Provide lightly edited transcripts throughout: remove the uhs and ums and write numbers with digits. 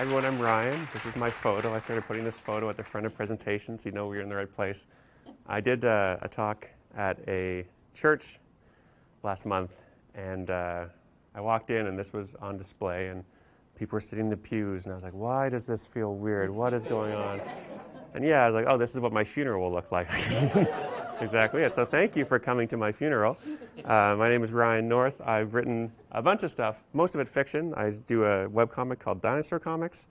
Hi everyone, I'm Ryan. This is my photo. I started putting this photo at the front of presentations so you know we're in the right place. I did a talk at a church last month, and I walked in and this was on display, and people were sitting in the pews, and I was like, why does this feel weird? What is going on? And yeah, I was like, oh, this is what my funeral will look like. Exactly it. So thank you for coming to my funeral. My name is Ryan North. I've written a bunch of stuff, most of it fiction. I do a webcomic called Dinosaur Comics.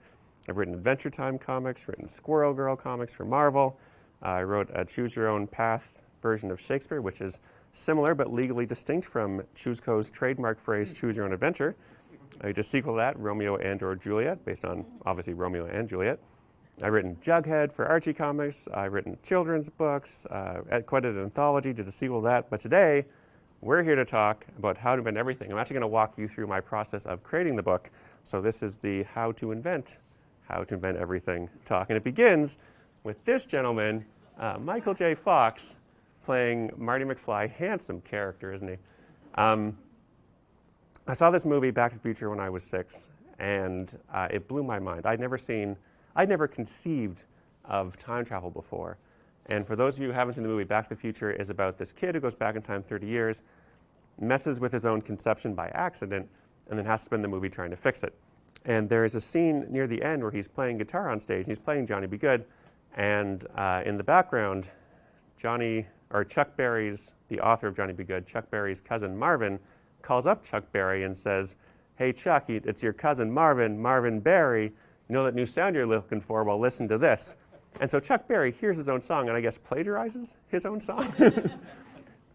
I've written Adventure Time comics, written Squirrel Girl comics for Marvel. I wrote a Choose Your Own Path version of Shakespeare, which is similar but legally distinct from ChooseCo's trademark phrase, Choose Your Own Adventure. I did a sequel to that, Romeo and/or Juliet, based on, obviously, Romeo and Juliet. I've written Jughead for Archie Comics. I've written children's books, quite an anthology, did a sequel to that. But today, we're here to talk about how to invent everything. I'm actually going to walk you through my process of creating the book. So this is the how to invent everything talk. And it begins with this gentleman, Michael J. Fox, playing Marty McFly. Handsome character, isn't he? I saw this movie, Back to the Future, when I was 6, and it blew my mind. I'd never conceived of time travel before. And for those of you who haven't seen the movie, Back to the Future is about this kid who goes back in time 30 years, messes with his own conception by accident, and then has to spend the movie trying to fix it. And there is a scene near the end where he's playing guitar on stage, and he's playing Johnny Be Good, and in the background, Chuck Berry's, the author of Johnny Be Good, Chuck Berry's cousin Marvin, calls up Chuck Berry and says, hey Chuck, it's your cousin Marvin Berry. You know that new sound you're looking for? Well, listen to this. And so Chuck Berry hears his own song and I guess plagiarizes his own song.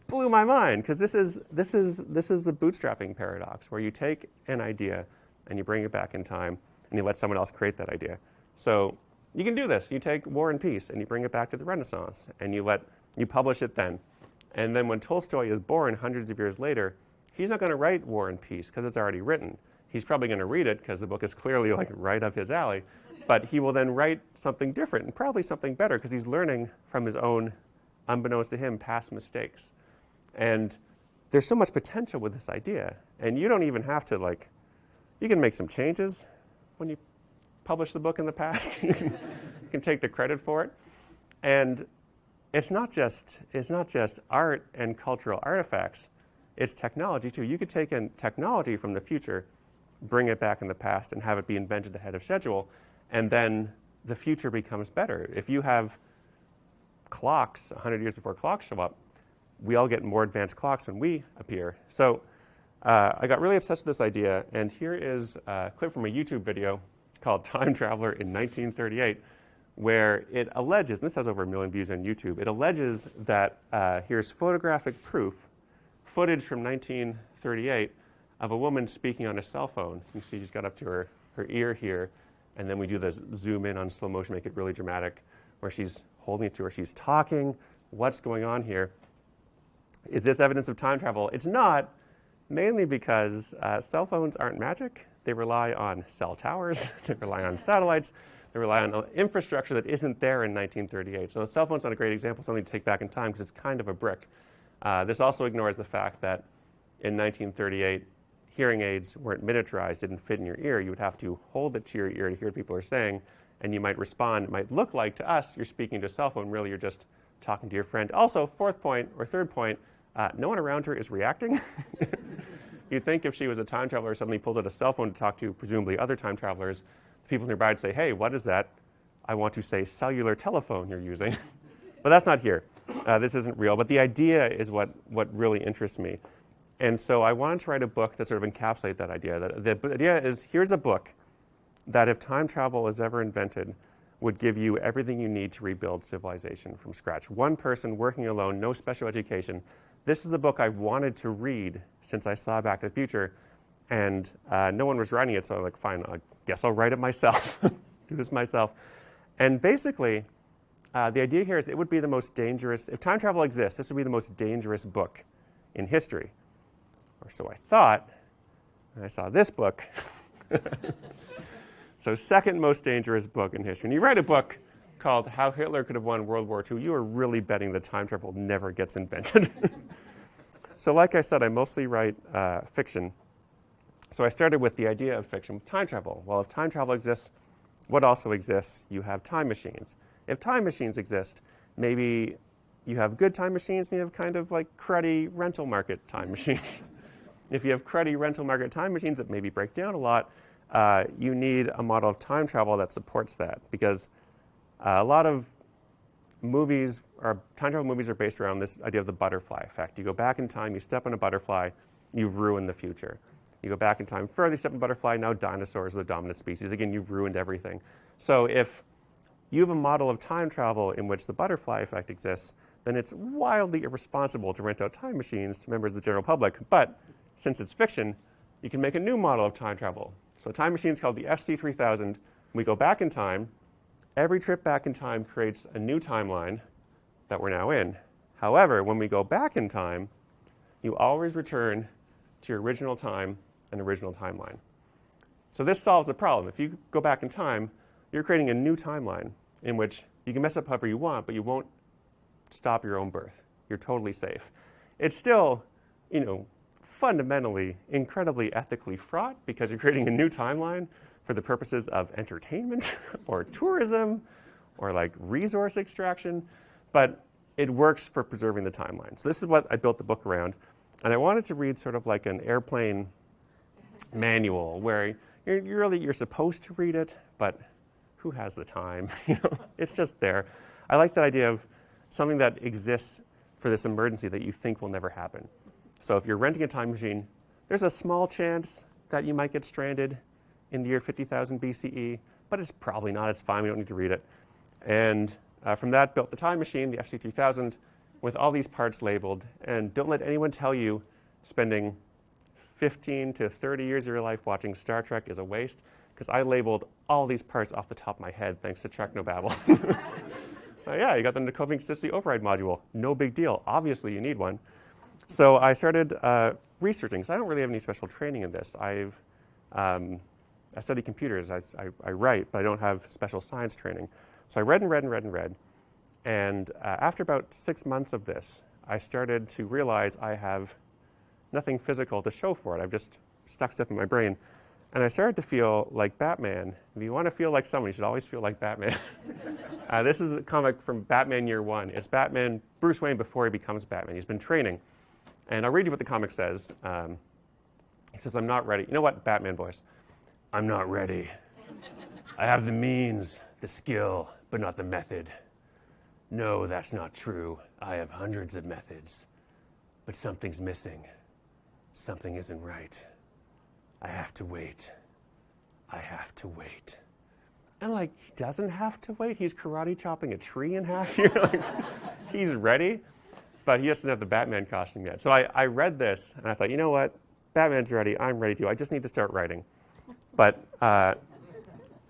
Blew my mind, because this is the bootstrapping paradox, where you take an idea and you bring it back in time and you let someone else create that idea. So you can do this. You take War and Peace and you bring it back to the Renaissance and you publish it then. And then when Tolstoy is born hundreds of years later, he's not going to write War and Peace because it's already written. He's probably going to read it because the book is clearly right up his alley. But he will then write something different and probably something better because he's learning from his own, unbeknownst to him, past mistakes. And there's so much potential with this idea. And you don't even have to, you can make some changes when you publish the book in the past. You can take the credit for it. And it's not just art and cultural artifacts. It's technology, too. You could take in technology from the future, bring it back in the past, and have it be invented ahead of schedule, and then the future becomes better. If you have clocks 100 years before clocks show up, we all get more advanced clocks when we appear. So I got really obsessed with this idea, and here is a clip from a YouTube video called Time Traveler in 1938, where it alleges, and this has over 1 million views on YouTube, it alleges that here's photographic proof, footage from 1938 of a woman speaking on a cell phone. You see she's got up to her ear here, and then we do this zoom in on slow motion, make it really dramatic, where she's holding it to her. She's talking. What's going on here? Is this evidence of time travel? It's not, mainly because cell phones aren't magic. They rely on cell towers. They rely on satellites. They rely on infrastructure that isn't there in 1938. So a cell phone's not a great example, something to take back in time because it's kind of a brick. This also ignores the fact that in 1938, hearing aids weren't miniaturized, didn't fit in your ear. You would have to hold it to your ear to hear what people are saying, and you might respond. It might look like to us you're speaking to a cell phone. Really, you're just talking to your friend. Also, third point, no one around her is reacting. You'd think if she was a time traveler, suddenly pulls out a cell phone to talk to presumably other time travelers, people nearby would say, hey, what is that? I want to say cellular telephone you're using. But that's not here. This isn't real. But the idea is what really interests me. And so I wanted to write a book that sort of encapsulates that idea. The idea is, here's a book that if time travel is ever invented, would give you everything you need to rebuild civilization from scratch. One person working alone, no special education. This is the book I've wanted to read since I saw Back to the Future. And no one was writing it, so I was like, fine, I guess I'll write it myself. Do this myself. And basically, the idea here is it would be the most dangerous, if time travel exists, this would be the most dangerous book in history. Or so I thought, and I saw this book. So second most dangerous book in history. And you write a book called How Hitler Could Have Won World War II, you are really betting that time travel never gets invented. So like I said, I mostly write fiction. So I started with the idea of fiction with time travel. Well, if time travel exists, what also exists? You have time machines. If time machines exist, maybe you have good time machines and you have kind of like cruddy rental market time machines. If you have cruddy rental market time machines that maybe break down a lot, you need a model of time travel that supports that, because a lot of movies, or time travel movies, are based around this idea of the butterfly effect. You go back in time, you step on a butterfly, you've ruined the future. You go back in time further, you step on a butterfly, now dinosaurs are the dominant species. Again, you've ruined everything. So if you have a model of time travel in which the butterfly effect exists, then it's wildly irresponsible to rent out time machines to members of the general public. But since it's fiction, you can make a new model of time travel. So a time machine is called the ST3000. We go back in time. Every trip back in time creates a new timeline that we're now in. However, when we go back in time, you always return to your original time and original timeline. So this solves the problem. If you go back in time, you're creating a new timeline in which you can mess up however you want, but you won't stop your own birth. You're totally safe. It's still, fundamentally, incredibly ethically fraught, because you're creating a new timeline for the purposes of entertainment or tourism or like resource extraction, but it works for preserving the timeline. So this is what I built the book around. And I wanted to read sort of like an airplane manual where you're supposed to read it, but who has the time? It's just there. I like that idea of something that exists for this emergency that you think will never happen. So if you're renting a time machine, there's a small chance that you might get stranded in the year 50,000 BCE, but it's probably not. It's fine. We don't need to read it. And from that, built the time machine, the ST3000, with all these parts labeled. And don't let anyone tell you spending 15 to 30 years of your life watching Star Trek is a waste, because I labeled all these parts off the top of my head thanks to Technobabble. Yeah, you got the Nakovian consistency override module. No big deal. Obviously, you need one. So I started researching, because I don't really have any special training in this. I study computers. I write, but I don't have special science training. So I read and read and read and read. And after about 6 months of this, I started to realize I have nothing physical to show for it. I've just stuck stuff in my brain. And I started to feel like Batman. If you want to feel like someone, you should always feel like Batman. This is a comic from Batman Year One. It's Batman, Bruce Wayne, before he becomes Batman. He's been training. And I'll read you what the comic says. He says, "I'm not ready." You know what? Batman voice. "I'm not ready. I have the means, the skill, but not the method. No, that's not true. I have hundreds of methods. But something's missing. Something isn't right. I have to wait. I have to wait." And like, he doesn't have to wait. He's karate chopping a tree in half here. Like, he's ready, but he doesn't have the Batman costume yet. So I read this, and I thought, you know what? Batman's ready. I'm ready too. I just need to start writing. But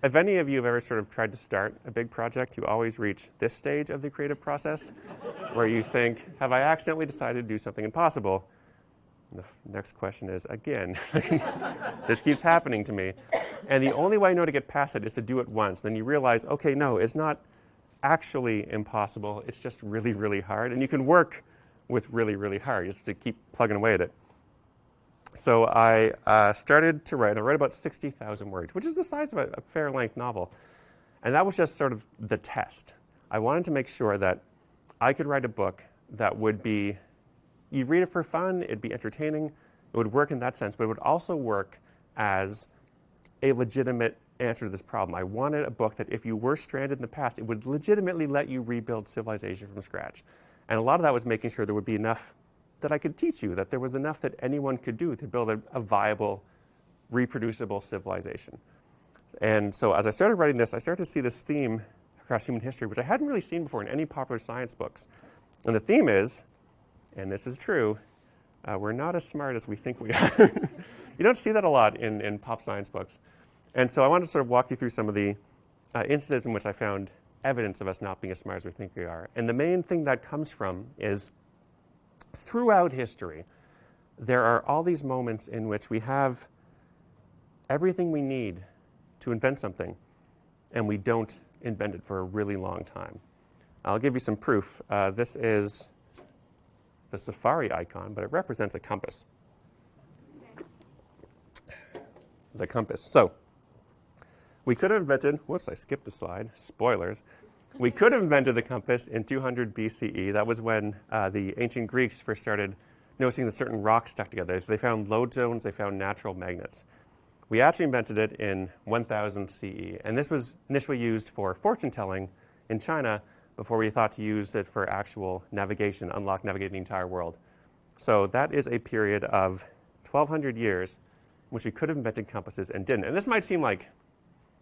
if any of you have ever sort of tried to start a big project, you always reach this stage of the creative process where you think, have I accidentally decided to do something impossible? And the next question is, again, this keeps happening to me. And the only way I know to get past it is to do it once. Then you realize, okay, no, it's not actually impossible. It's just really, really hard. And you can work with really, really hard. You just have to keep plugging away at it. So I started to write. I read about 60,000 words, which is the size of a fair-length novel. And that was just sort of the test. I wanted to make sure that I could write a book that would be, you'd read it for fun, it'd be entertaining, it would work in that sense, but it would also work as a legitimate answer to this problem. I wanted a book that if you were stranded in the past, it would legitimately let you rebuild civilization from scratch. And a lot of that was making sure there would be enough that I could teach you, that there was enough that anyone could do to build a viable, reproducible civilization. And so as I started writing this, I started to see this theme across human history, which I hadn't really seen before in any popular science books. And the theme is, and this is true, we're not as smart as we think we are. You don't see that a lot in pop science books. And so I wanted to sort of walk you through some of the instances in which I found evidence of us not being as smart as we think we are. And the main thing that comes from is, throughout history, there are all these moments in which we have everything we need to invent something, and we don't invent it for a really long time. I'll give you some proof. This is the Safari icon, but it represents a compass. The compass. So We could have invented, whoops, I skipped a slide, spoilers. We could have invented the compass in 200 BCE. That was when the ancient Greeks first started noticing that certain rocks stuck together. They found lodestones, they found natural magnets. We actually invented it in 1000 CE, and this was initially used for fortune telling in China before we thought to use it for actual navigation, unlock navigating the entire world. So that is a period of 1,200 years in which we could have invented compasses and didn't. And this might seem like,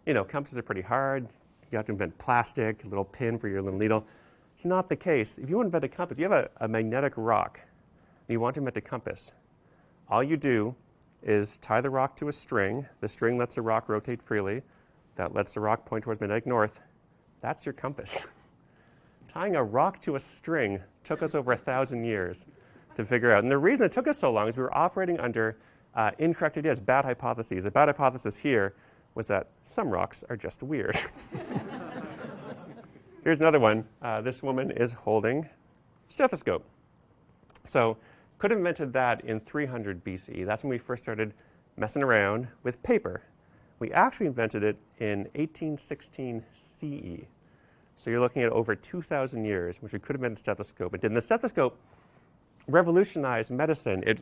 compasses are pretty hard. You have to invent plastic, a little pin for your little needle. It's not the case. If you want to invent a compass, you have a magnetic rock, and you want to invent a compass. All you do is tie the rock to a string. The string lets the rock rotate freely. That lets the rock point towards magnetic north. That's your compass. Tying a rock to a string took us over 1,000 years to figure out. And the reason it took us so long is we were operating under incorrect ideas, bad hypotheses. A bad hypothesis here was that some rocks are just weird. Here's another one. This woman is holding a stethoscope. So could have invented that in 300 BCE. That's when we first started messing around with paper. We actually invented it in 1816 CE. So you're looking at over 2,000 years, which we could have invented a stethoscope. It did. And the stethoscope revolutionized medicine. It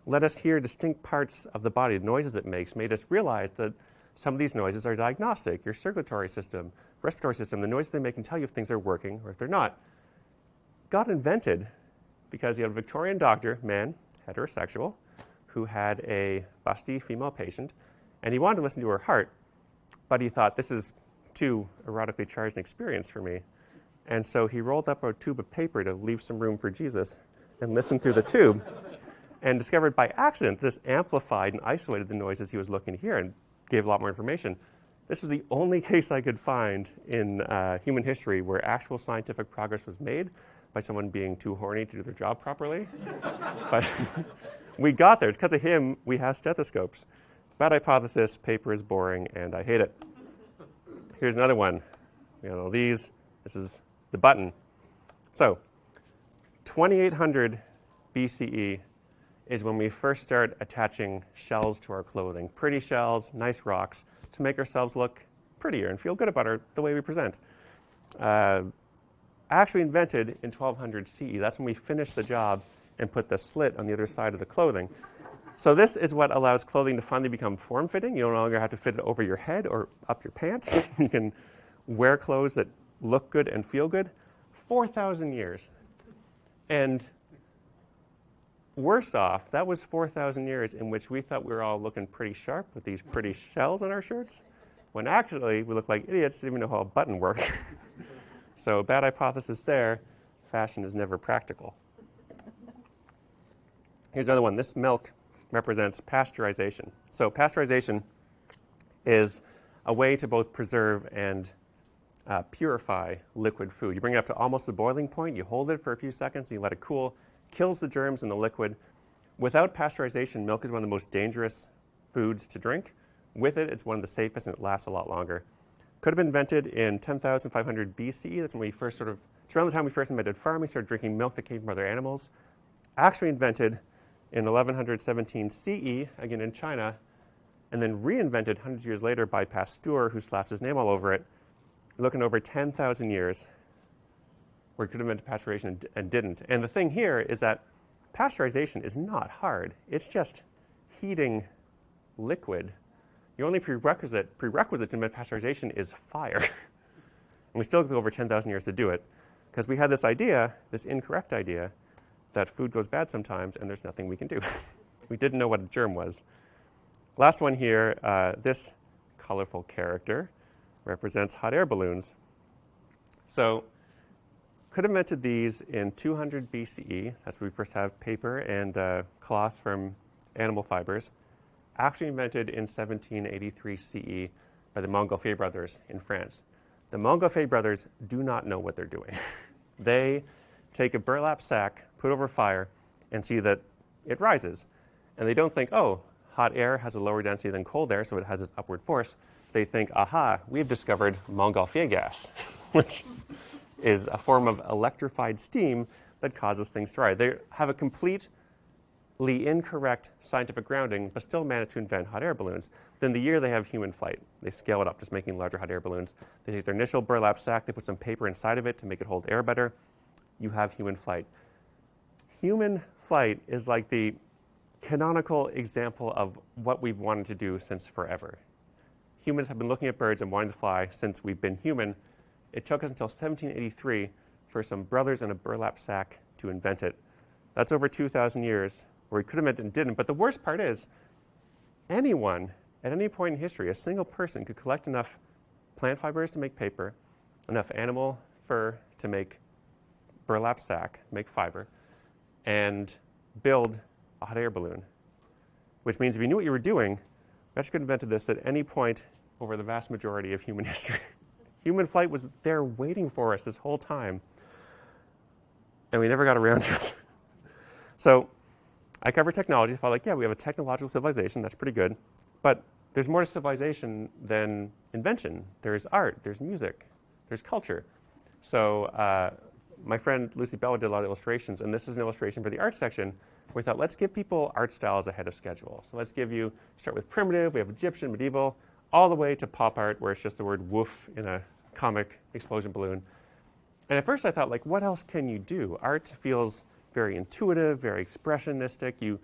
let us hear distinct parts of the body, the noises it makes, made us realize that some of these noises are diagnostic. Your circulatory system, respiratory system, the noises they make can tell you if things are working or if they're not. Got invented because you had a Victorian doctor, man, heterosexual, who had a busty female patient, and he wanted to listen to her heart, but he thought, this is too erotically charged an experience for me. And so he rolled up a tube of paper to leave some room for Jesus and listened through the tube and discovered by accident this amplified and isolated the noises he was looking to hear and gave a lot more information. This is the only case I could find in human history where actual scientific progress was made by someone being too horny to do their job properly. But we got there. It's because of him we have stethoscopes. Bad hypothesis, paper is boring, and I hate it. Here's another one. This is the button. So 2800 BCE is when we first start attaching shells to our clothing. Pretty shells, nice rocks, to make ourselves look prettier and feel good about the way we present. Actually invented in 1200 CE. That's when we finished the job and put the slit on the other side of the clothing. So this is what allows clothing to finally become form-fitting. You no longer have to fit it over your head or up your pants. You can wear clothes that look good and feel good. 4,000 years. And worse off, that was 4,000 years in which we thought we were all looking pretty sharp with these pretty shells on our shirts, when actually we looked like idiots, didn't even know how a button works. So bad hypothesis there. Fashion is never practical. Here's another one. This milk represents pasteurization. So pasteurization is a way to both preserve and purify liquid food. You bring it up to almost the boiling point, you hold it for a few seconds, and you let it cool, kills the germs in the liquid. Without pasteurization, milk is one of the most dangerous foods to drink. With it, it's one of the safest, and it lasts a lot longer. Could have been invented in 10,500 BCE. That's when we first it's around the time we first invented farming, started drinking milk that came from other animals. Actually invented in 1117 CE, again in China, and then reinvented hundreds of years later by Pasteur, who slaps his name all over it. Looking over 10,000 years, where it could have invented pasteurization and didn't. And the thing here is that pasteurization is not hard. It's just heating liquid. The only prerequisite to invent pasteurization is fire. And we still took over 10,000 years to do it, because we had this idea, this incorrect idea, that food goes bad sometimes and there's nothing we can do. We didn't know what a germ was. Last one here, this colorful character represents hot air balloons. So could have invented these in 200 BCE. That's when we first have paper and cloth from animal fibers. Actually invented in 1783 CE by the Montgolfier brothers in France. The Montgolfier brothers do not know what they're doing. They take a burlap sack, put it over fire, and see that it rises. And they don't think, oh, hot air has a lower density than cold air, so it has this upward force. They think, aha, we've discovered Montgolfier gas, which is a form of electrified steam that causes things to rise. They have a complete incorrect scientific grounding, but still managed to invent hot air balloons. Then the year they have human flight, they scale it up, just making larger hot air balloons. They take their initial burlap sack, they put some paper inside of it to make it hold air better. You have human flight. Human flight is like the canonical example of what we've wanted to do since forever. Humans have been looking at birds and wanting to fly since we've been human. It took us until 1783 for some brothers in a burlap sack to invent it. That's over 2,000 years, where we could have invented it and didn't. But the worst part is, anyone at any point in history, a single person could collect enough plant fibers to make paper, enough animal fur to make burlap sack, make fiber, and build a hot air balloon. Which means if you knew what you were doing, you actually could have invented this at any point over the vast majority of human history. Human flight was there waiting for us this whole time. And we never got around to it. So I cover technology. I thought, like, yeah, we have a technological civilization. That's pretty good. But there's more to civilization than invention. There's art. There's music. There's culture. So my friend Lucy Bella did a lot of illustrations. And this is an illustration for the art section. We thought, let's give people art styles ahead of schedule. So let's start with primitive. We have Egyptian, medieval, all the way to pop art, where it's just the word woof in a comic explosion balloon. And at first I thought, like, what else can you do? Art feels very intuitive, very expressionistic. You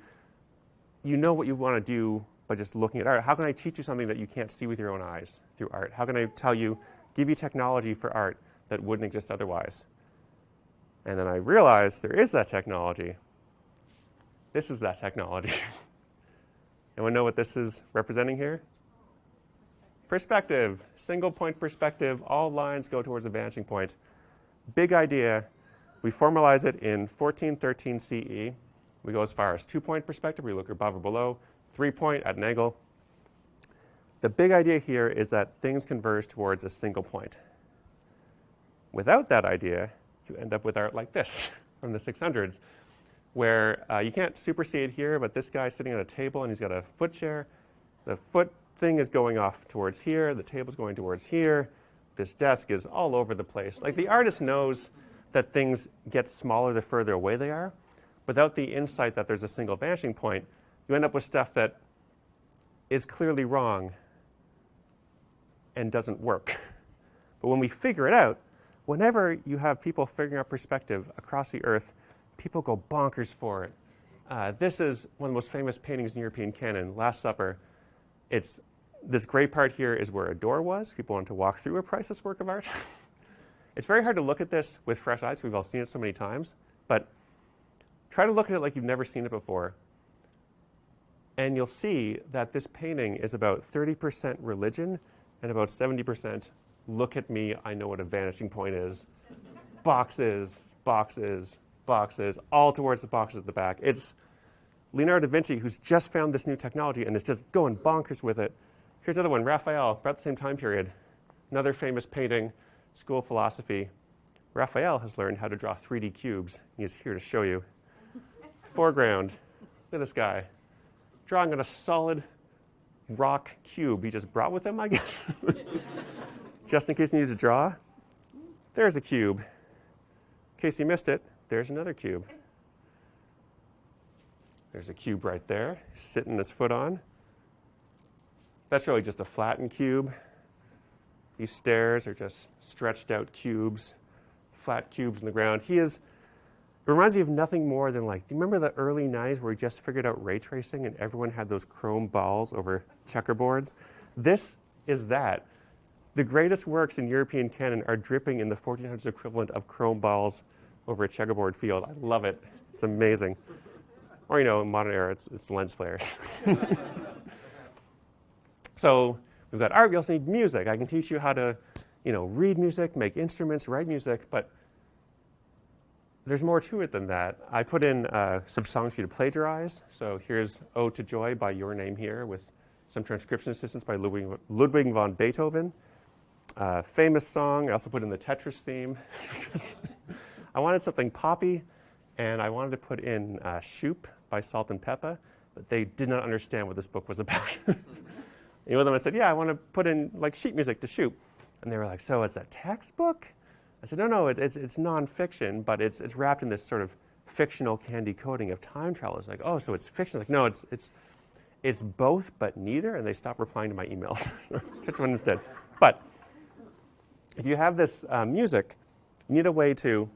know what you want to do by just looking at art. How can I teach you something that you can't see with your own eyes through art? How can I give you technology for art that wouldn't exist otherwise? And then I realized there is that technology. This is that technology. Anyone know what this is representing here? Perspective. Single point perspective. All lines go towards a vanishing point. Big idea. We formalize it in 1413 CE. We go as far as 2-point perspective, where you look above or below, 3-point at an angle. The big idea here is that things converge towards a single point. Without that idea, you end up with art like this from the 600s, where you can't super see it here, but this guy's sitting at a table and he's got a foot chair. The foot thing is going off towards here. The table's going towards here. This desk is all over the place. Like, the artist knows that things get smaller the further away they are. Without the insight that there's a single vanishing point, you end up with stuff that is clearly wrong and doesn't work. But when we figure it out, whenever you have people figuring out perspective across the earth, people go bonkers for it. This is one of the most famous paintings in European canon, Last Supper. This gray part here is where a door was. People wanted to walk through a priceless work of art. It's very hard to look at this with fresh eyes. We've all seen it so many times. But try to look at it like you've never seen it before. And you'll see that this painting is about 30% religion and about 70% look at me, I know what a vanishing point is. Boxes, boxes, boxes, all towards the boxes at the back. It's Leonardo da Vinci, who's just found this new technology and is just going bonkers with it. Here's another one, Raphael, about the same time period. Another famous painting, School of Philosophy. Raphael has learned how to draw 3D cubes. He's here to show you. Foreground, look at this guy. Drawing on a solid rock cube he just brought with him, I guess. Just in case he needs to draw. There's a cube. In case you missed it, there's another cube. There's a cube right there, sitting his foot on. That's really just a flattened cube. These stairs are just stretched out cubes, flat cubes in the ground. It reminds me of nothing more than, like, do you remember the early 90s where we just figured out ray tracing and everyone had those chrome balls over checkerboards? This is that. The greatest works in European canon are dripping in the 1400s equivalent of chrome balls over a checkerboard field. I love it. It's amazing. Or, in modern era, it's lens flares. So we've got art. We also need music. I can teach you how to, read music, make instruments, write music, but there's more to it than that. I put in some songs for you to plagiarize. So here's Ode to Joy by Your Name Here with some transcription assistance by Ludwig von Beethoven. Famous song. I also put in the Tetris theme. I wanted something poppy, and I wanted to put in Shoop by Salt and Pepper, but they did not understand what this book was about. And one of them, I said, yeah, I want to put in sheet music to Shoop. And they were like, so it's a textbook? I said, no, it's nonfiction, but it's wrapped in this sort of fictional candy coating of time travel. It's like, oh, so it's fiction. Like, no, it's both, but neither. And they stopped replying to my emails. Which one instead? But if you have this music, you need a way to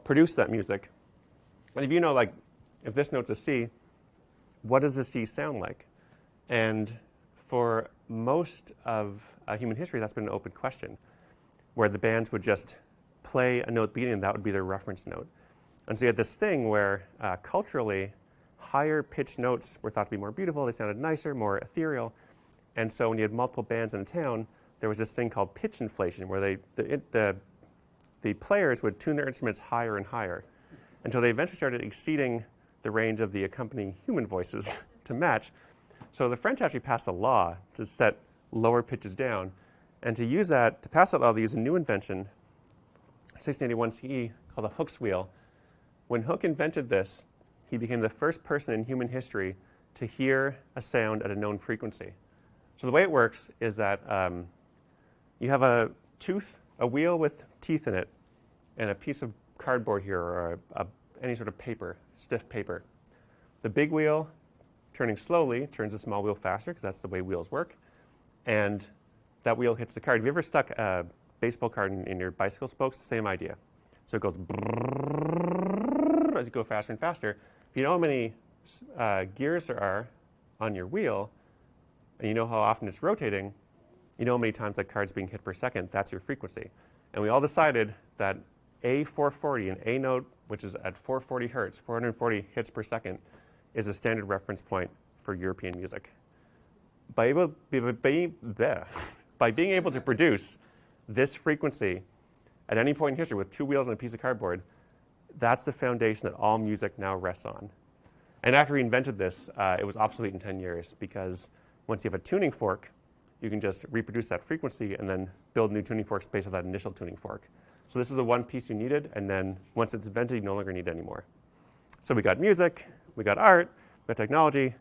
produce that music. And if you know, like, if this note's a C, what does a C sound like? And for most of human history, that's been an open question, where the bands would just play a note beginning, and that would be their reference note. And so you had this thing where culturally, higher pitched notes were thought to be more beautiful, they sounded nicer, more ethereal. And so when you had multiple bands in a town, there was this thing called pitch inflation, where the players would tune their instruments higher and higher until they eventually started exceeding the range of the accompanying human voices to match. So the French actually passed a law to set lower pitches down. And to use that, to pass that law, they used a new invention, 1681 CE, called the Hooke's wheel. When Hooke invented this, he became the first person in human history to hear a sound at a known frequency. So the way it works is that you have a wheel with teeth in it, and a piece of cardboard here, or any sort of paper, stiff paper. The big wheel, turning slowly, turns the small wheel faster, because that's the way wheels work. And that wheel hits the card. Have you ever stuck a baseball card in your bicycle spokes? Same idea. So it goes as you go faster and faster. If you know how many gears there are on your wheel, and you know how often it's rotating, you know how many times that card's being hit per second. That's your frequency. And we all decided that A440, an A note, which is at 440 hertz, 440 hits per second, is a standard reference point for European music. By being able to produce this frequency at any point in history with two wheels and a piece of cardboard, that's the foundation that all music now rests on. And after he invented this, it was obsolete in 10 years, because once you have a tuning fork, you can just reproduce that frequency and then build new tuning forks based on that initial tuning fork. So this is the one piece you needed, and then once it's invented, you no longer need it anymore. So we got music, we got art, we got technology.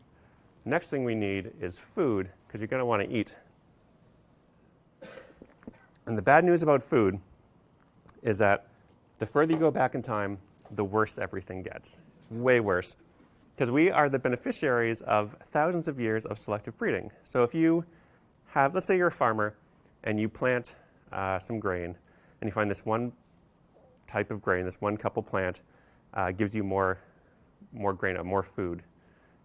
Next thing we need is food, because you're going to want to eat. And the bad news about food is that the further you go back in time, the worse everything gets. Way worse. Because we are the beneficiaries of thousands of years of selective breeding. So if you have, let's say you're a farmer, and you plant some grain, and you find this one type of grain, this one couple plant, gives you more grain, more food.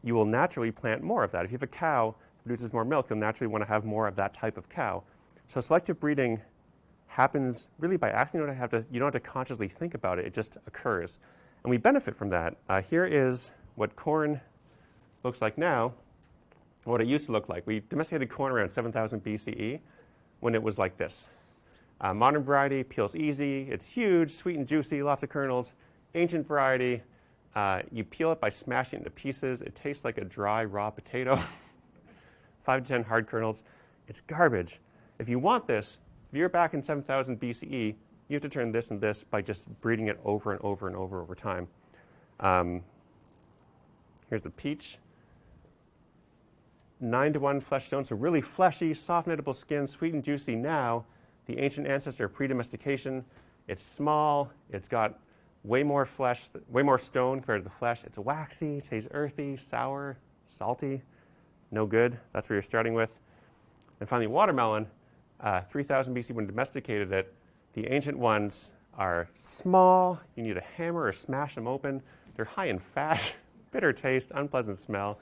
You will naturally plant more of that. If you have a cow that produces more milk, you'll naturally want to have more of that type of cow. So selective breeding happens really by accident. You don't have to consciously think about it. It just occurs. And we benefit from that. Here is what corn looks like now, what it used to look like. We domesticated corn around 7,000 BCE when it was like this. Modern variety peels easy. It's huge, sweet and juicy, lots of kernels. Ancient variety, you peel it by smashing it into pieces. It tastes like a dry, raw potato. 5 to 10 hard kernels. It's garbage. If you want this, if you're back in 7,000 BCE, you have to turn this and this by just breeding it over and over and over time. Here's the peach. 9-to-1 flesh tone, so really fleshy, soft, knittable skin, sweet and juicy now. The ancient ancestor of pre-domestication. It's small. It's got way more flesh, way more stone compared to the flesh. It's waxy, tastes earthy, sour, salty. No good. That's where you're starting with. And finally, watermelon. 3000 BC when domesticated it. The ancient ones are small. You need a hammer or smash them open. They're high in fat, bitter taste, unpleasant smell.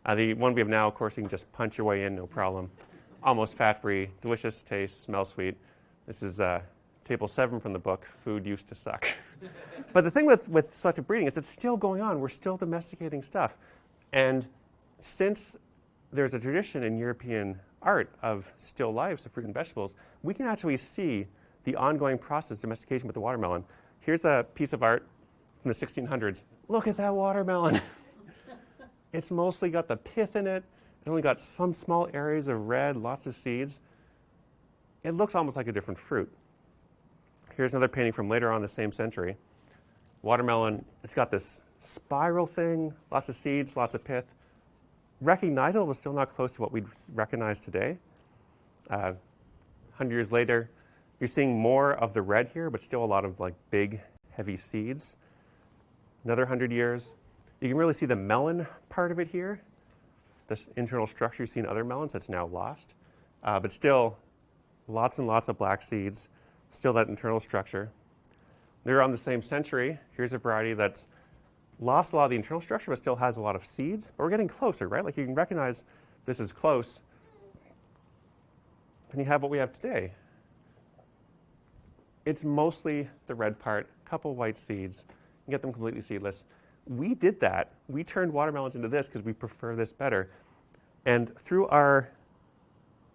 The one we have now, of course, you can just punch your way in, no problem. Almost fat-free, delicious taste, smells sweet. This is table 7 from the book, Food Used to Suck. But the thing with selective breeding is it's still going on. We're still domesticating stuff. And since there's a tradition in European art of still lifes of fruit and vegetables, we can actually see the ongoing process of domestication with the watermelon. Here's a piece of art from the 1600s. Look at that watermelon. It's mostly got the pith in it. It only got some small areas of red, lots of seeds. It looks almost like a different fruit. Here's another painting from later on the same century. Watermelon, it's got this spiral thing, lots of seeds, lots of pith. Recognizable, but still not close to what we'd recognize today. 100 years later, you're seeing more of the red here, but still a lot of like big, heavy seeds. Another 100 years. You can really see the melon part of it here. This internal structure you see in other melons that's now lost. But still, lots and lots of black seeds. Still that internal structure. They're on the same century. Here's a variety that's lost a lot of the internal structure, but still has a lot of seeds. But we're getting closer, right? Like you can recognize this is close. And you have what we have today. It's mostly the red part, a couple white seeds. You get them completely seedless. We did that. We turned watermelons into this because we prefer this better. And through our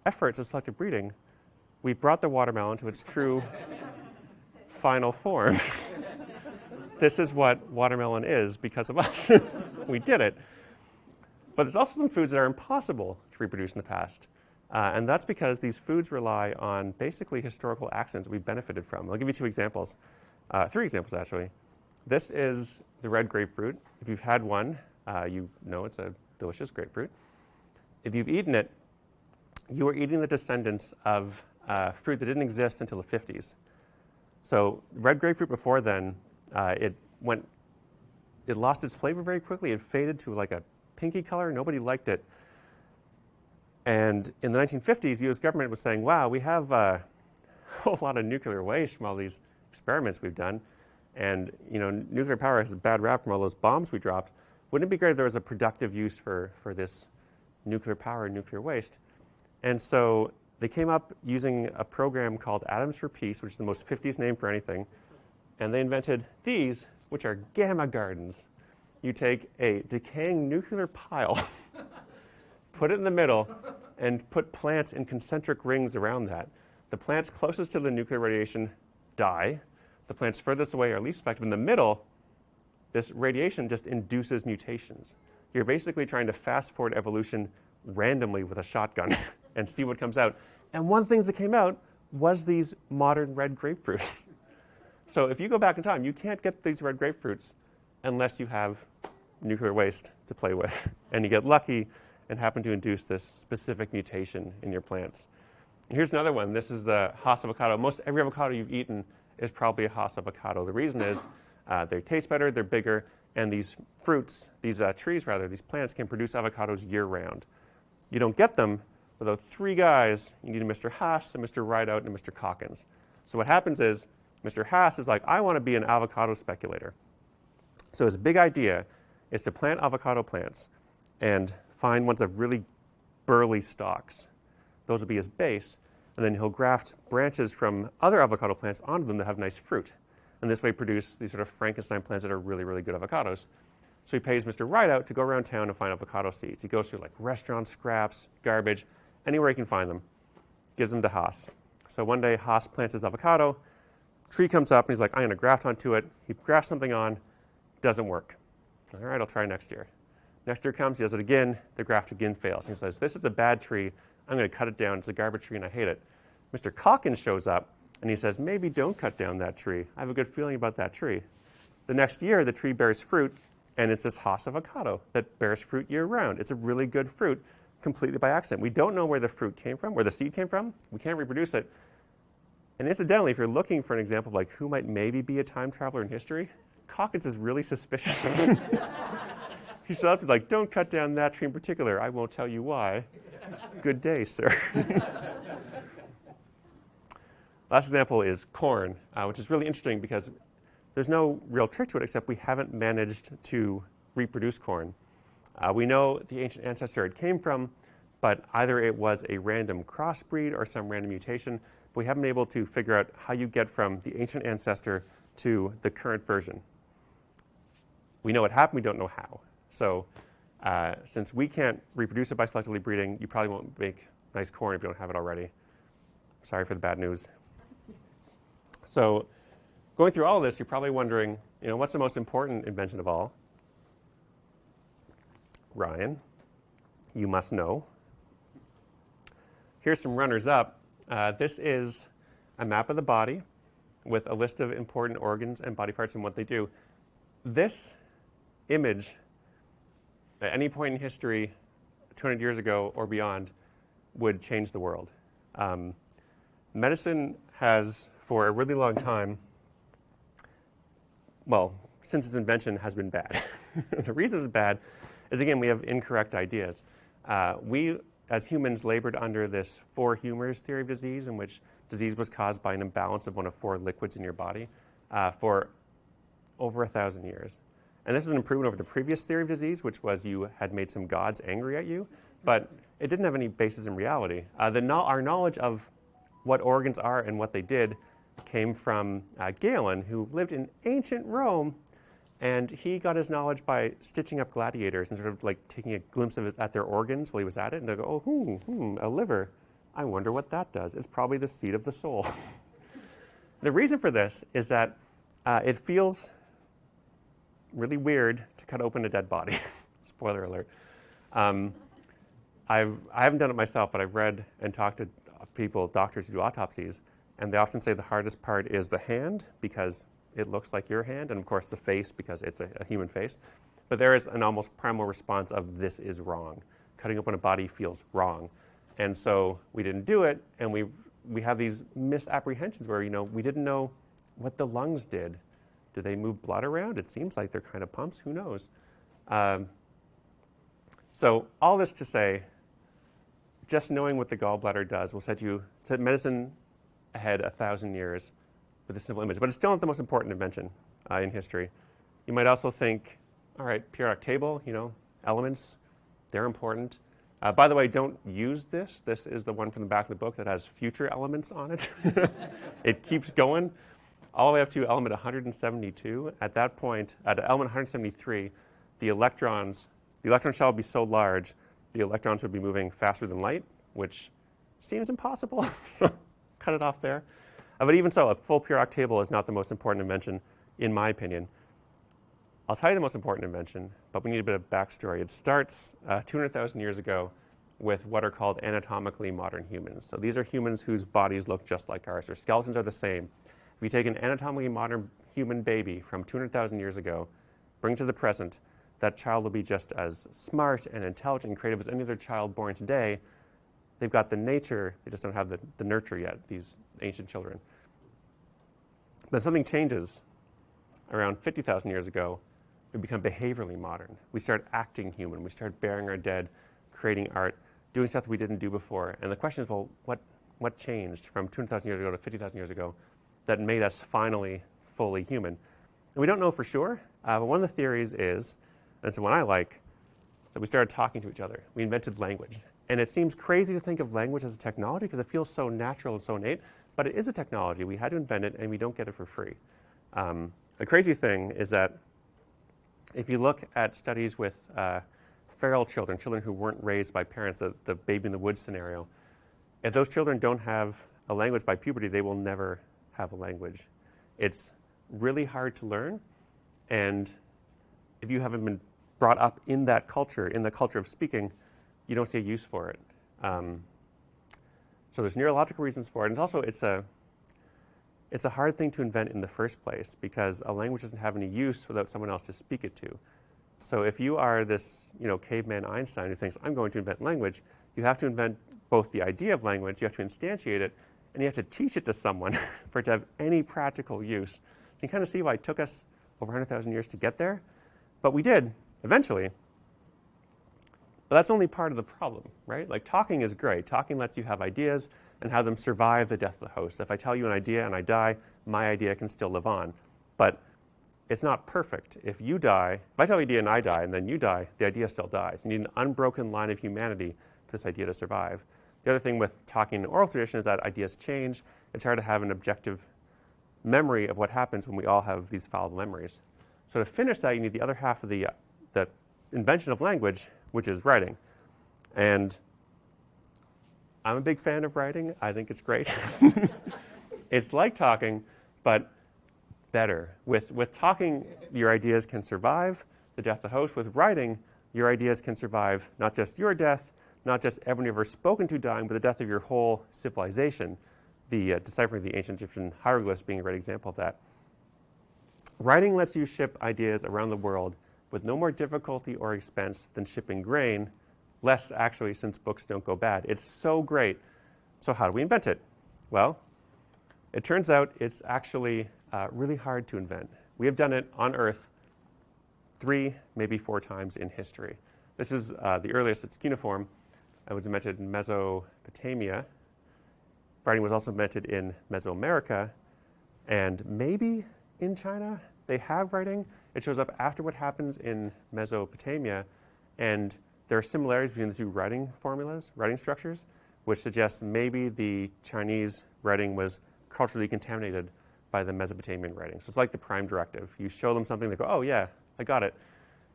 efforts of selective breeding, we brought the watermelon to its true final form. This is what watermelon is because of us. We did it. But there's also some foods that are impossible to reproduce in the past. And that's because these foods rely on basically historical accidents we benefited from. I'll give you 2 examples. 3 examples, actually. This is the red grapefruit. If you've had one, you know it's a delicious grapefruit. If you've eaten it, you are eating the descendants of fruit that didn't exist until the 50s. So red grapefruit before then, it lost its flavor very quickly. It faded to like a pinky color. Nobody liked it. And in the 1950s, the US government was saying, wow, we have a whole lot of nuclear waste from all these experiments we've done. And nuclear power has a bad rap from all those bombs we dropped. Wouldn't it be great if there was a productive use for this nuclear power and nuclear waste? And so they came up using a program called Atoms for Peace, which is the most 50s name for anything. And they invented these, which are gamma gardens. You take a decaying nuclear pile, put it in the middle, and put plants in concentric rings around that. The plants closest to the nuclear radiation die. The plants furthest away are least affected. In the middle, this radiation just induces mutations. You're basically trying to fast forward evolution randomly with a shotgun and see what comes out. And one of the things that came out was these modern red grapefruits. So if you go back in time, you can't get these red grapefruits unless you have nuclear waste to play with. And you get lucky and happen to induce this specific mutation in your plants. And here's another one. This is the Hass avocado. Most every avocado you've eaten is probably a Hass avocado. The reason is they taste better, they're bigger, and these fruits, these trees rather, these plants can produce avocados year-round. You don't get them without 3 guys. You need a Mr. Hass, a Mr. Rideout, and a Mr. Calkins. So what happens is Mr. Hass is like, I want to be an avocado speculator. So his big idea is to plant avocado plants and find ones of really burly stalks. Those will be his base, and then he'll graft branches from other avocado plants onto them that have nice fruit. And this way produce these sort of Frankenstein plants that are really, really good avocados. So he pays Mr. Rideout to go around town and find avocado seeds. He goes through like restaurants, scraps, garbage, anywhere he can find them, gives them to Hass. So one day Hass plants his avocado, tree comes up and he's like, I'm going to graft onto it. He grafts something on, doesn't work. All right, I'll try next year. Next year comes, he does it again, the graft again fails. He says, this is a bad tree, I'm going to cut it down, it's a garbage tree and I hate it. Mr. Calkins shows up and he says, maybe don't cut down that tree. I have a good feeling about that tree. The next year, the tree bears fruit, and it's this Hass avocado that bears fruit year-round. It's a really good fruit, completely by accident. We don't know where the fruit came from, where the seed came from. We can't reproduce it. And incidentally, if you're looking for an example of like who might maybe be a time traveler in history, Calkins is really suspicious. He stood up and like, don't cut down that tree in particular. I won't tell you why. Good day, sir. Last example is corn, which is really interesting because there's no real trick to it except we haven't managed to reproduce corn. We know the ancient ancestor it came from, but either it was a random crossbreed or some random mutation, but we haven't been able to figure out how you get from the ancient ancestor to the current version. We know it happened, we don't know how. So since we can't reproduce it by selectively breeding, you probably won't make nice corn if you don't have it already. Sorry for the bad news. So going through all of this, you're probably wondering, what's the most important invention of all? Ryan, you must know. Here's some runners-up. This is a map of the body with a list of important organs and body parts and what they do. This image, at any point in history, 200 years ago or beyond, would change the world. Medicine has, for a really long time, well, since its invention, has been bad. The reason it's bad is, again, we have incorrect ideas. We, as humans, labored under this four humors theory of disease, in which disease was caused by an imbalance of one of four liquids in your body for over 1,000 years. And this is an improvement over the previous theory of disease, which was you had made some gods angry at you, but it didn't have any basis in reality. Our knowledge of what organs are and what they did came from Galen, who lived in ancient Rome, and he got his knowledge by stitching up gladiators and sort of like taking a glimpse of it at their organs while he was at it, and they'll go, oh, a liver. I wonder what that does. It's probably the seat of the soul. The reason for this is that it feels really weird to cut open a dead body. Spoiler alert. I haven't done it myself, but I've read and talked to people, doctors who do autopsies, and they often say the hardest part is the hand, because it looks like your hand, and of course the face, because it's a human face. But there is an almost primal response of this is wrong. Cutting open a body feels wrong. And so we didn't do it, and we have these misapprehensions where, we didn't know what the lungs did. Do they move blood around? It seems like they're kind of pumps. Who knows? So all this to say, just knowing what the gallbladder does will set medicine ahead 1,000 years with a simple image. But it's still not the most important invention in history. You might also think, all right, periodic table, elements, they're important. By the way, don't use this. This is the one from the back of the book that has future elements on it. It keeps going all the way up to element 172. At that point, at element 173, the electrons shall be so large, the electrons would be moving faster than light, which seems impossible. So cut it off there. But even so, a full periodic table is not the most important invention, in my opinion. I'll tell you the most important invention, but we need a bit of backstory. It starts 200,000 years ago with what are called anatomically modern humans. So these are humans whose bodies look just like ours. Their skeletons are the same. If you take an anatomically modern human baby from 200,000 years ago, bring it to the present, that child will be just as smart and intelligent and creative as any other child born today. They've got the nature, they just don't have the nurture yet, these ancient children. But something changes around 50,000 years ago. We become behaviorally modern. We start acting human. We start burying our dead, creating art, doing stuff that we didn't do before. And the question is, well, what changed from 200,000 years ago to 50,000 years ago that made us finally fully human? And we don't know for sure, but one of the theories is, and it's the one I like, that we started talking to each other. We invented language. And it seems crazy to think of language as a technology because it feels so natural and so innate, but it is a technology. We had to invent it, and we don't get it for free. The crazy thing is that if you look at studies with feral children, children who weren't raised by parents, the baby in the woods scenario, if those children don't have a language by puberty, they will never have a language. It's really hard to learn, and if you haven't been brought up in that culture, in the culture of speaking, you don't see a use for it. So there's neurological reasons for it, and also it's a hard thing to invent in the first place because a language doesn't have any use without someone else to speak it to. So if you are this, caveman Einstein who thinks, I'm going to invent language, you have to invent both the idea of language, you have to instantiate it, and you have to teach it to someone for it to have any practical use. You can kind of see why it took us over 100,000 years to get there, but we did, eventually. But that's only part of the problem, right? Like, talking is great. Talking lets you have ideas and have them survive the death of the host. If I tell you an idea and I die, my idea can still live on. But it's not perfect. If you die, if I tell you an idea and I die and then you die, the idea still dies. You need an unbroken line of humanity for this idea to survive. The other thing with talking in oral tradition is that ideas change. It's hard to have an objective memory of what happens when we all have these fallible memories. So to finish that, you need the other half of the invention of language, which is writing. And I'm a big fan of writing. I think it's great. It's like talking, but better. With talking, your ideas can survive the death of the host. With writing, your ideas can survive not just your death, not just everyone you've ever spoken to dying, but the death of your whole civilization. The deciphering the ancient Egyptian hieroglyphs being a great example of that. Writing lets you ship ideas around the world with no more difficulty or expense than shipping grain, less actually since books don't go bad. It's so great. So how do we invent it? Well, it turns out it's actually really hard to invent. We have done it on Earth 3, maybe 4 times in history. This is the earliest. It's cuneiform. It was invented in Mesopotamia. Writing was also invented in Mesoamerica, and maybe in China. They have writing. It shows up after what happens in Mesopotamia, and there are similarities between the two writing formulas, writing structures, which suggests maybe the Chinese writing was culturally contaminated by the Mesopotamian writing. So it's like the prime directive. You show them something, they go, oh yeah, I got it.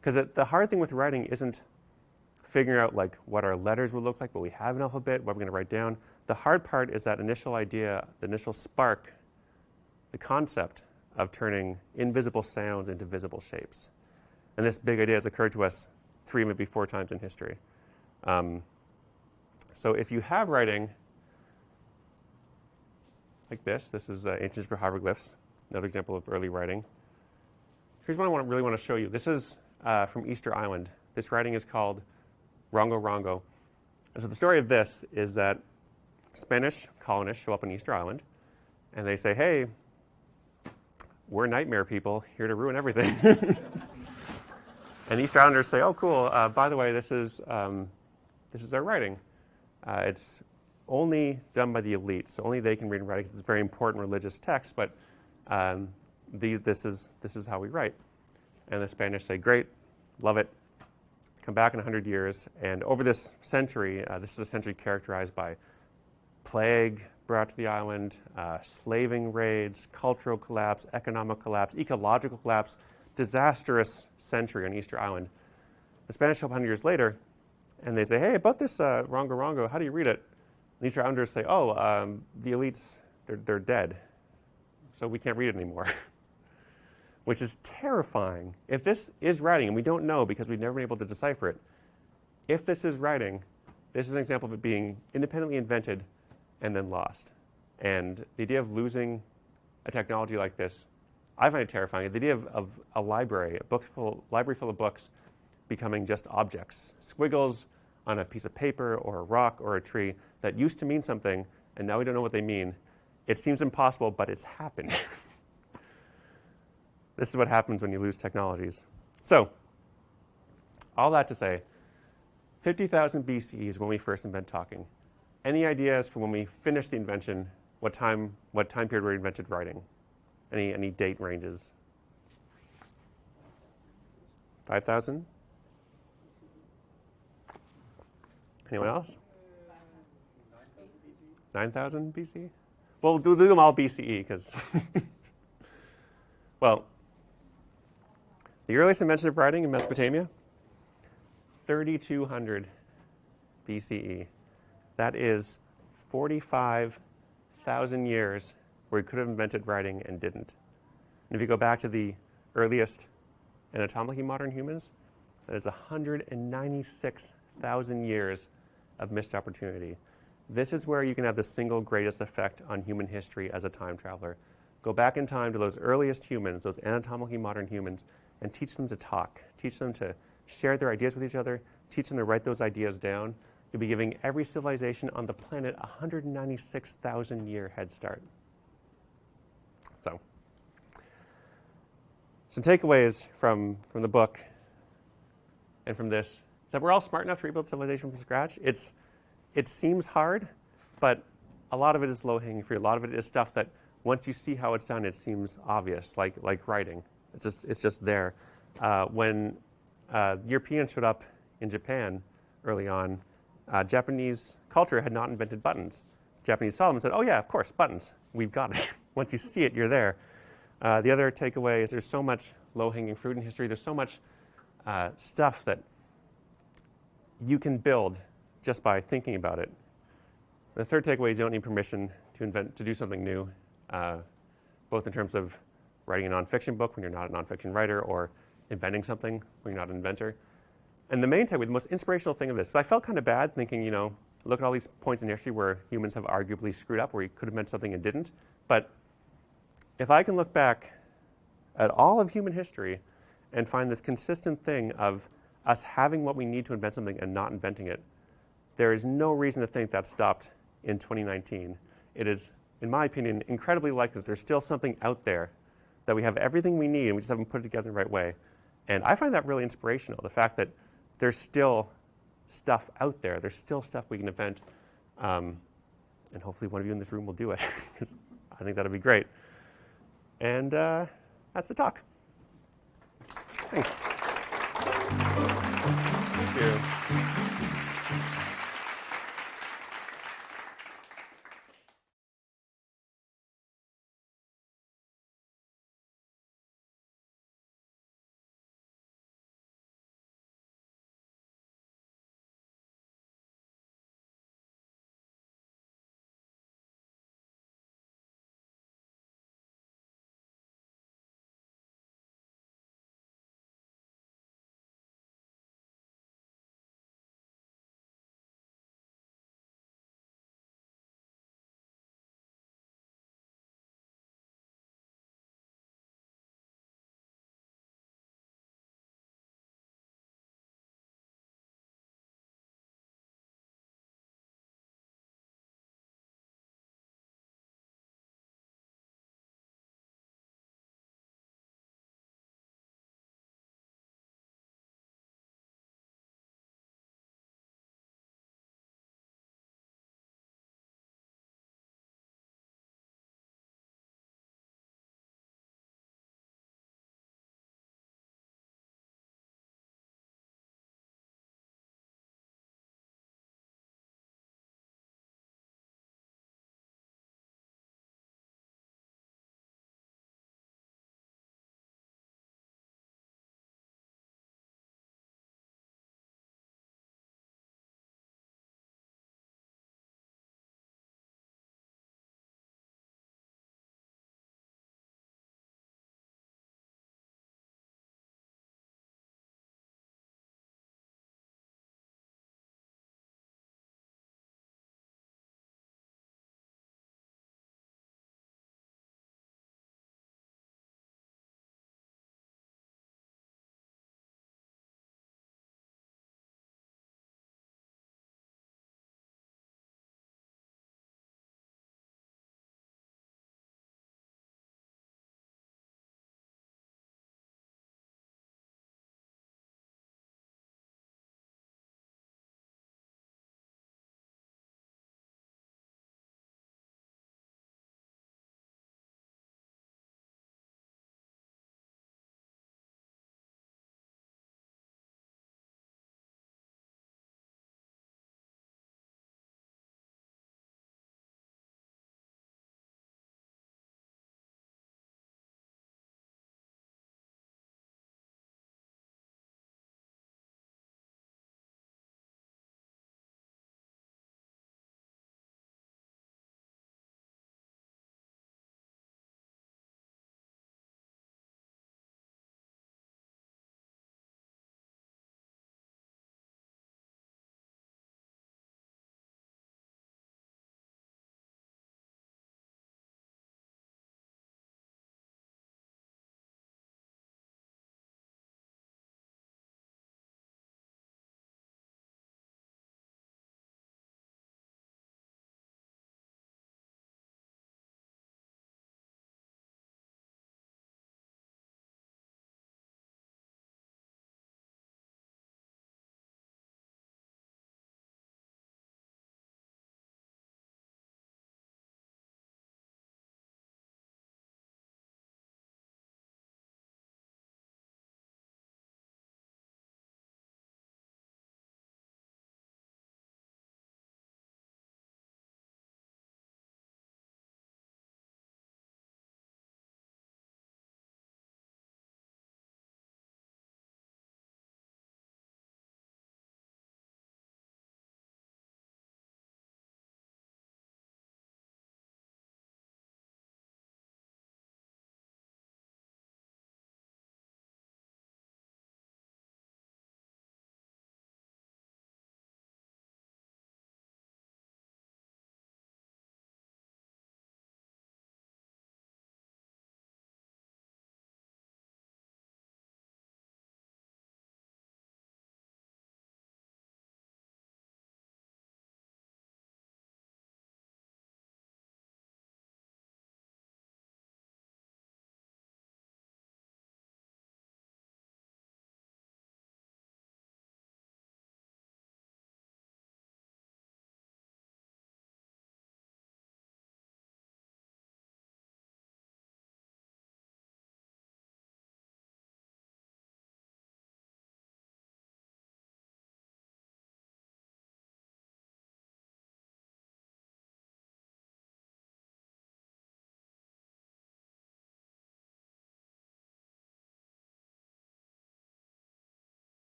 Because the hard thing with writing isn't figuring out like what our letters will look like, what we have an alphabet, what we're going to write down. The hard part is that initial idea, the initial spark, the concept of turning invisible sounds into visible shapes. And this big idea has occurred to us 3, maybe 4 times in history. So if you have writing like this is ancient Egyptian hieroglyphs, another example of early writing. Here's what I really want to show you. This is from Easter Island. This writing is called Rongo Rongo. And so the story of this is that Spanish colonists show up on Easter Island, and they say, hey, we're nightmare people here to ruin everything. And Easter Islanders say, oh, cool. By the way, this is our writing. It's only done by the elites, so only they can read and write. It's a very important religious text, but this is how we write. And the Spanish say, great, love it. Come back in 100 years, and over this century, this is a century characterized by plague brought to the island, slaving raids, cultural collapse, economic collapse, ecological collapse, disastrous century on Easter Island. The Spanish show up 100 years later, and they say, hey, about this Rongo Rongo, how do you read it? And Easter Islanders say, oh, the elites, they're dead, so we can't read it anymore. Which is terrifying. If this is writing, and we don't know because we've never been able to decipher it, if this is writing, this is an example of it being independently invented and then lost. And the idea of losing a technology like this, I find it terrifying. The idea of a library, library full of books becoming just objects, squiggles on a piece of paper or a rock or a tree that used to mean something, and now we don't know what they mean. It seems impossible, but it's happened. This is what happens when you lose technologies. So, all that to say, 50,000 BCE is when we first invent talking. Any ideas for when we finish the invention, what time period we invented writing? Any date ranges? 5,000? Anyone else? 9,000 BCE? Well, we'll do them all BCE, because well, the earliest invention of writing in Mesopotamia, 3,200 BCE. That is 45,000 years where we could have invented writing and didn't. And if you go back to the earliest anatomically modern humans, that is 196,000 years of missed opportunity. This is where you can have the single greatest effect on human history as a time traveler. Go back in time to those earliest humans, those anatomically modern humans, and teach them to talk. Teach them to share their ideas with each other. Teach them to write those ideas down. You'll be giving every civilization on the planet a 196,000-year head start. So, some takeaways from the book and from this is that we're all smart enough to rebuild civilization from scratch. It seems hard, but a lot of it is low-hanging fruit. A lot of it is stuff that once you see how it's done, it seems obvious, like writing. It's just there. When Europeans showed up in Japan early on, Japanese culture had not invented buttons. Japanese saw them and said, oh yeah, of course, buttons. We've got it. Once you see it, you're there. The other takeaway is there's so much low-hanging fruit in history. There's so much stuff that you can build just by thinking about it. The third takeaway is you don't need permission to do something new, both in terms of writing a nonfiction book when you're not a nonfiction writer, or inventing something when you're not an inventor. And the main takeaway, the most inspirational thing of this, is I felt kind of bad thinking, look at all these points in history where humans have arguably screwed up, where you could have meant something and didn't. But if I can look back at all of human history and find this consistent thing of us having what we need to invent something and not inventing it, there is no reason to think that stopped in 2019. It is, in my opinion, incredibly likely that there's still something out there that we have everything we need and we just haven't put it together in the right way. And I find that really inspirational, the fact that there's still stuff out there. There's still stuff we can invent. And hopefully one of you in this room will do it, because I think that would be great. And that's the talk. Thanks. Thank you.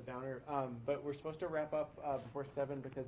of a downer, but we're supposed to wrap up before 7 because